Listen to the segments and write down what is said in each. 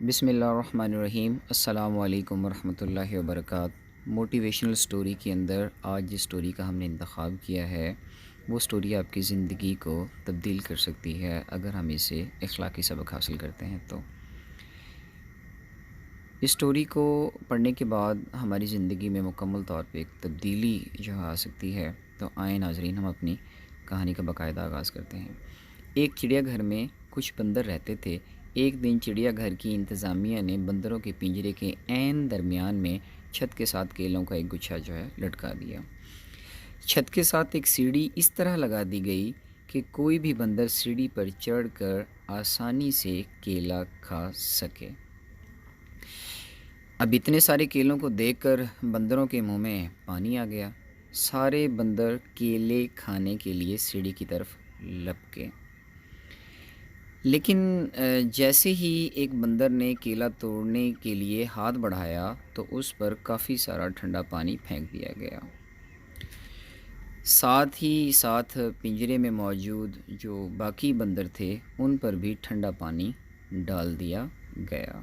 بسم اللہ الرحمن الرحیم۔ السلام علیکم ورحمۃ اللہ وبرکاتہ۔ موٹیویشنل سٹوری کے اندر آج جس سٹوری کا ہم نے انتخاب کیا ہے وہ سٹوری آپ کی زندگی کو تبدیل کر سکتی ہے اگر ہم اسے اخلاقی سبق حاصل کرتے ہیں تو۔ اس سٹوری کو پڑھنے کے بعد ہماری زندگی میں مکمل طور پہ ایک تبدیلی جو آ سکتی ہے، تو آئیں ناظرین ہم اپنی کہانی کا باقاعدہ آغاز کرتے ہیں۔ ایک چڑیا گھر میں کچھ بندر رہتے تھے۔ ایک دن چڑیا گھر کی انتظامیہ نے بندروں کے پنجرے کے عین درمیان میں چھت کے ساتھ کیلوں کا ایک گچھا لٹکا دیا۔ چھت کے ساتھ ایک سیڑھی اس طرح لگا دی گئی کہ کوئی بھی بندر سیڑھی پر چڑھ کر آسانی سے کیلا کھا سکے۔ اب اتنے سارے کیلوں کو دیکھ کر بندروں کے منہ میں پانی آ گیا۔ سارے بندر کیلے کھانے کے لیے سیڑھی کی طرف لپکے، لیکن جیسے ہی ایک بندر نے کیلا توڑنے کے لیے ہاتھ بڑھایا تو اس پر کافی سارا ٹھنڈا پانی پھینک دیا گیا۔ ساتھ ہی ساتھ پنجرے میں موجود جو باقی بندر تھے ان پر بھی ٹھنڈا پانی ڈال دیا گیا۔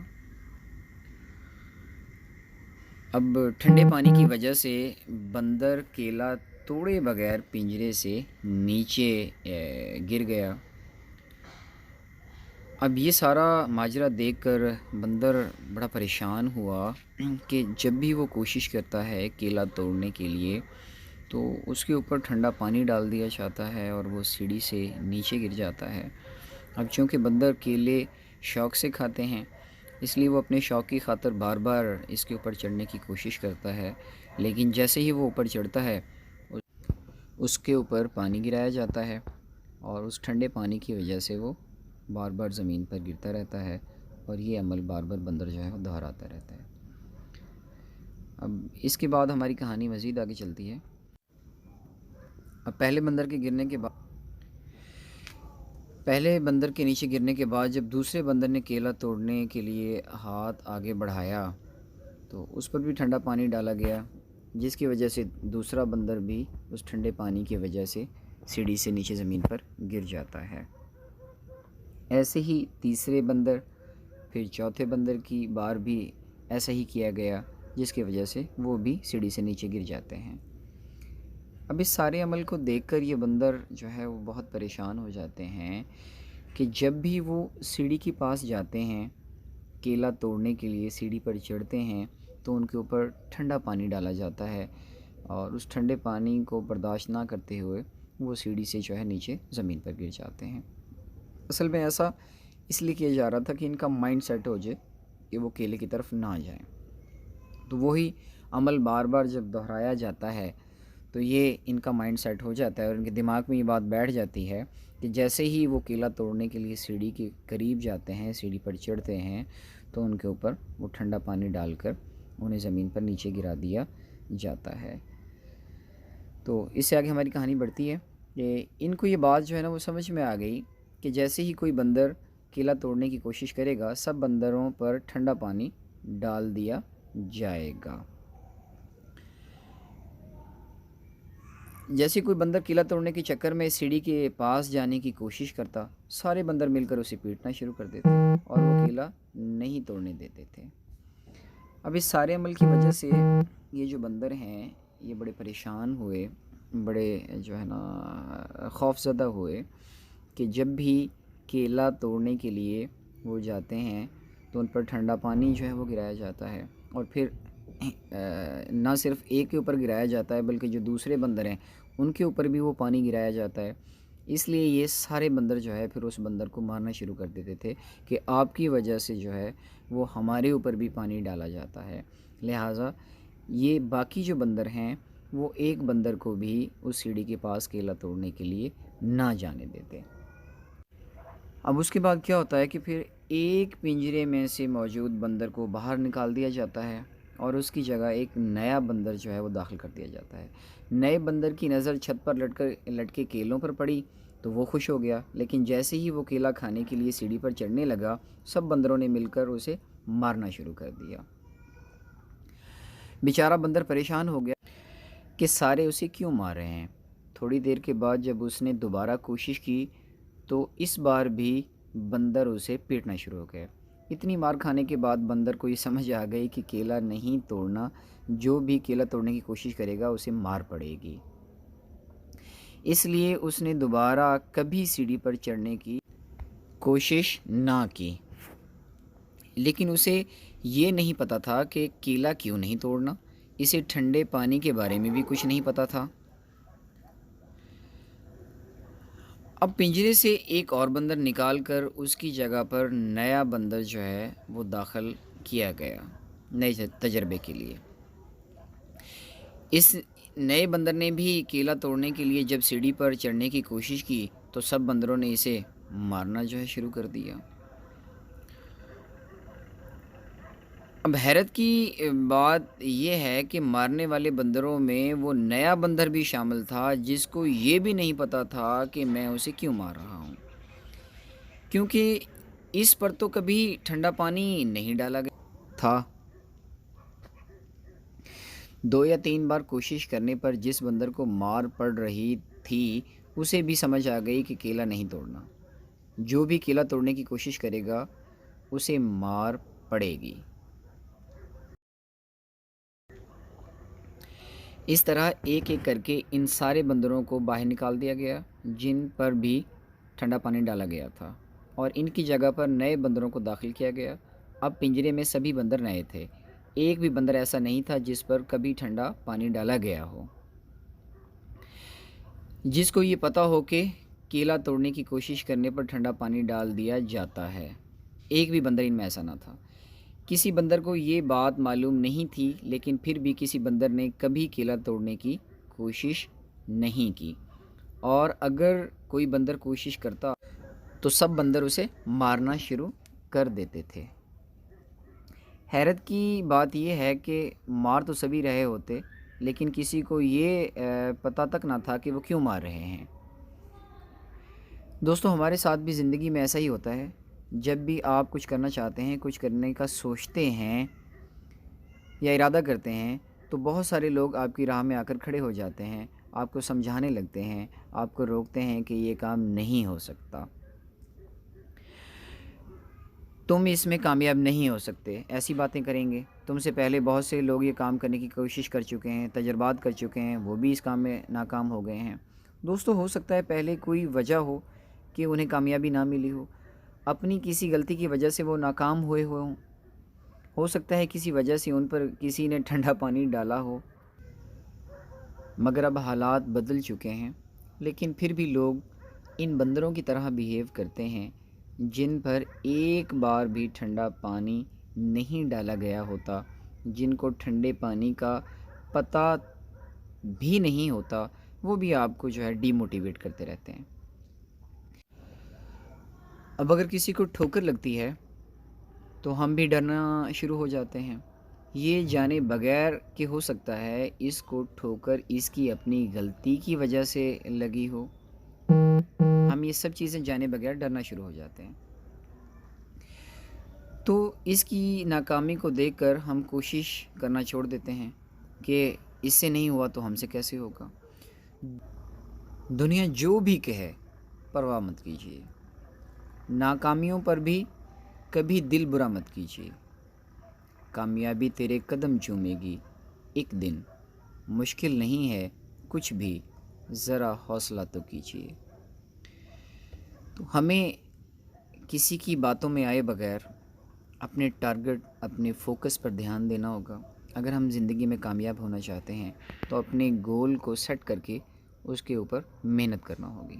اب ٹھنڈے پانی کی وجہ سے بندر کیلا توڑے بغیر پنجرے سے نیچے گر گیا۔ اب یہ سارا ماجرا دیکھ کر بندر بڑا پریشان ہوا کہ جب بھی وہ کوشش کرتا ہے کیلا توڑنے کے لیے تو اس کے اوپر ٹھنڈا پانی ڈال دیا جاتا ہے اور وہ سیڑھی سے نیچے گر جاتا ہے۔ اب چونکہ بندر کیلے شوق سے کھاتے ہیں اس لیے وہ اپنے شوق کی خاطر بار بار اس کے اوپر چڑھنے کی کوشش کرتا ہے، لیکن جیسے ہی وہ اوپر چڑھتا ہے اس کے اوپر پانی گرایا جاتا ہے اور اس ٹھنڈے پانی کی وجہ سے وہ بار بار زمین پر گرتا رہتا ہے اور یہ عمل بار بار بندر وہ دہراتا رہتا ہے۔ اب اس کے بعد ہماری کہانی مزید آگے چلتی ہے۔ اب پہلے بندر کے نیچے گرنے کے بعد جب دوسرے بندر نے کیلا توڑنے کے لیے ہاتھ آگے بڑھایا تو اس پر بھی ٹھنڈا پانی ڈالا گیا، جس کی وجہ سے دوسرا بندر بھی اس ٹھنڈے پانی کی وجہ سے سیڑھی سے نیچے زمین پر گر جاتا ہے۔ ایسے ہی تیسرے بندر پھر چوتھے بندر کی بار بھی ایسا ہی کیا گیا، جس کی وجہ سے وہ بھی سیڑھی سے نیچے گر جاتے ہیں۔ اب اس سارے عمل کو دیکھ کر یہ بندر وہ بہت پریشان ہو جاتے ہیں کہ جب بھی وہ سیڑھی کے پاس جاتے ہیں کیلا توڑنے کے لیے، سیڑھی پر چڑھتے ہیں تو ان کے اوپر ٹھنڈا پانی ڈالا جاتا ہے اور اس ٹھنڈے پانی کو برداشت نہ کرتے ہوئے وہ سیڑھی سے نیچے زمین پر گر جاتے ہیں۔ اصل میں ایسا اس لیے کیا جا رہا تھا کہ ان کا مائنڈ سیٹ ہو جائے کہ وہ کیلے کی طرف نہ جائیں، تو وہی عمل بار بار جب دہرایا جاتا ہے تو یہ ان کا مائنڈ سیٹ ہو جاتا ہے اور ان کے دماغ میں یہ بات بیٹھ جاتی ہے کہ جیسے ہی وہ کیلا توڑنے کے لیے سیڑھی کے قریب جاتے ہیں، سیڑھی پر چڑھتے ہیں تو ان کے اوپر وہ ٹھنڈا پانی ڈال کر انہیں زمین پر نیچے گرا دیا جاتا ہے۔ تو اس سے آگے ہماری کہانی بڑھتی ہے کہ ان کو یہ بات وہ سمجھ میں آ گئی کہ جیسے ہی کوئی بندر کیلا توڑنے کی کوشش کرے گا سب بندروں پر ٹھنڈا پانی ڈال دیا جائے گا۔ جیسے کوئی بندر کیلا توڑنے کے چکر میں سیڑھی کے پاس جانے کی کوشش کرتا، سارے بندر مل کر اسے پیٹنا شروع کر دیتے اور وہ کیلا نہیں توڑنے دیتے تھے۔ اب اس سارے عمل کی وجہ سے یہ جو بندر ہیں یہ بڑے پریشان ہوئے، بڑے خوف زدہ ہوئے کہ جب بھی کیلا توڑنے کے لیے وہ جاتے ہیں تو ان پر ٹھنڈا پانی وہ گرایا جاتا ہے اور پھر نہ صرف ایک کے اوپر گرایا جاتا ہے بلکہ جو دوسرے بندر ہیں ان کے اوپر بھی وہ پانی گرایا جاتا ہے۔ اس لیے یہ سارے بندر پھر اس بندر کو مارنا شروع کر دیتے تھے کہ آپ کی وجہ سے وہ ہمارے اوپر بھی پانی ڈالا جاتا ہے، لہٰذا یہ باقی جو بندر ہیں وہ ایک بندر کو بھی اس سیڑھی کے پاس کیلا توڑنے کے لیے نہ جانے دیتے۔ اب اس کے بعد کیا ہوتا ہے کہ پھر ایک پنجرے میں سے موجود بندر کو باہر نکال دیا جاتا ہے اور اس کی جگہ ایک نیا بندر وہ داخل کر دیا جاتا ہے۔ نئے بندر کی نظر چھت پر لٹکے کیلوں پر پڑی تو وہ خوش ہو گیا، لیکن جیسے ہی وہ کیلا کھانے کے لیے سیڑھی پر چڑھنے لگا سب بندروں نے مل کر اسے مارنا شروع کر دیا۔ بیچارہ بندر پریشان ہو گیا کہ سارے اسے کیوں مار رہے ہیں۔ تھوڑی دیر کے بعد جب اس نے دوبارہ کوشش کی تو اس بار بھی بندر اسے پیٹنا شروع ہو گئے۔ اتنی مار کھانے کے بعد بندر کو یہ سمجھ آ گئی کہ کیلا نہیں توڑنا، جو بھی کیلا توڑنے کی کوشش کرے گا اسے مار پڑے گی۔ اس لیے اس نے دوبارہ کبھی سیڑھی پر چڑھنے کی کوشش نہ کی، لیکن اسے یہ نہیں پتہ تھا کہ کیلا کیوں نہیں توڑنا، اسے ٹھنڈے پانی کے بارے میں بھی کچھ نہیں پتہ تھا۔ اب پنجرے سے ایک اور بندر نکال کر اس کی جگہ پر نیا بندر جو ہے وہ داخل کیا گیا نئے تجربے کے لیے۔ اس نئے بندر نے بھی کیلا توڑنے کے لیے جب سیڑھی پر چڑھنے کی کوشش کی تو سب بندروں نے اسے مارنا جو ہے شروع کر دیا۔ اب حیرت کی بات یہ ہے کہ مارنے والے بندروں میں وہ نیا بندر بھی شامل تھا، جس کو یہ بھی نہیں پتہ تھا کہ میں اسے کیوں مار رہا ہوں، کیونکہ اس پر تو کبھی ٹھنڈا پانی نہیں ڈالا گیا تھا۔ 2 یا 3 بار کوشش کرنے پر جس بندر کو مار پڑ رہی تھی اسے بھی سمجھ آ گئی کہ کیلا نہیں توڑنا، جو بھی کیلا توڑنے کی کوشش کرے گا اسے مار پڑے گی۔ اس طرح ایک ایک کر کے ان سارے بندروں کو باہر نکال دیا گیا جن پر بھی ٹھنڈا پانی ڈالا گیا تھا، اور ان کی جگہ پر نئے بندروں کو داخل کیا گیا۔ اب پنجرے میں سبھی بندر نئے تھے، ایک بھی بندر ایسا نہیں تھا جس پر کبھی ٹھنڈا پانی ڈالا گیا ہو، جس کو یہ پتہ ہو کہ کیلا توڑنے کی کوشش کرنے پر ٹھنڈا پانی ڈال دیا جاتا ہے۔ ایک بھی بندر ان میں ایسا نہ تھا۔ کسی بندر کو یہ بات معلوم نہیں تھی، لیکن پھر بھی کسی بندر نے کبھی کیلا توڑنے کی کوشش نہیں کی، اور اگر کوئی بندر کوشش کرتا تو سب بندر اسے مارنا شروع کر دیتے تھے۔ حیرت کی بات یہ ہے کہ مار تو سبھی رہے ہوتے، لیکن کسی کو یہ پتہ تک نہ تھا کہ وہ کیوں مار رہے ہیں۔ دوستو، ہمارے ساتھ بھی زندگی میں ایسا ہی ہوتا ہے۔ جب بھی آپ کچھ کرنا چاہتے ہیں، کچھ کرنے کا سوچتے ہیں یا ارادہ کرتے ہیں، تو بہت سارے لوگ آپ کی راہ میں آ کر کھڑے ہو جاتے ہیں، آپ کو سمجھانے لگتے ہیں، آپ کو روکتے ہیں کہ یہ کام نہیں ہو سکتا، تم اس میں کامیاب نہیں ہو سکتے، ایسی باتیں کریں گے۔ تم سے پہلے بہت سے لوگ یہ کام کرنے کی کوشش کر چکے ہیں، تجربات کر چکے ہیں، وہ بھی اس کام میں ناکام ہو گئے ہیں۔ دوستو، ہو سکتا ہے پہلے کوئی وجہ ہو کہ انہیں کامیابی نہ ملی ہو، اپنی کسی غلطی کی وجہ سے وہ ناکام ہوئے ہوں، ہو سکتا ہے کسی وجہ سے ان پر کسی نے ٹھنڈا پانی ڈالا ہو، مگر اب حالات بدل چکے ہیں۔ لیکن پھر بھی لوگ ان بندروں کی طرح بیہیو کرتے ہیں جن پر ایک بار بھی ٹھنڈا پانی نہیں ڈالا گیا ہوتا، جن کو ٹھنڈے پانی کا پتہ بھی نہیں ہوتا، وہ بھی آپ کو جو ہے ڈی موٹیویٹ کرتے رہتے ہیں۔ اب اگر کسی کو ٹھوکر لگتی ہے تو ہم بھی ڈرنا شروع ہو جاتے ہیں، یہ جانے بغیر کہ ہو سکتا ہے اس کو ٹھوکر اس کی اپنی غلطی کی وجہ سے لگی ہو، ہم یہ سب چیزیں جانے بغیر ڈرنا شروع ہو جاتے ہیں۔ تو اس کی ناکامی کو دیکھ کر ہم کوشش کرنا چھوڑ دیتے ہیں کہ اس سے نہیں ہوا تو ہم سے کیسے ہوگا۔ دنیا جو بھی کہے پرواہ مت کیجیے، ناکامیوں پر بھی کبھی دل برا مت کیجیے، کامیابی تیرے قدم چومے گی ایک دن، مشکل نہیں ہے کچھ بھی، ذرا حوصلہ تو کیجیے۔ تو ہمیں کسی کی باتوں میں آئے بغیر اپنے ٹارگٹ، اپنے فوکس پر دھیان دینا ہوگا۔ اگر ہم زندگی میں کامیاب ہونا چاہتے ہیں تو اپنے گول کو سیٹ کر کے اس کے اوپر محنت کرنا ہوگی،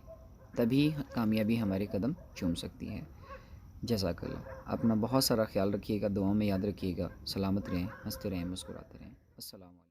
تبھی کامیابی ہمارے قدم چوم سکتی ہے۔ جزاک اللہ۔ اپنا بہت سارا خیال رکھیے گا، دعاؤں میں یاد رکھیے گا، سلامت رہیں، ہنستے رہیں، مسکراتے رہیں۔ السلام علیکم۔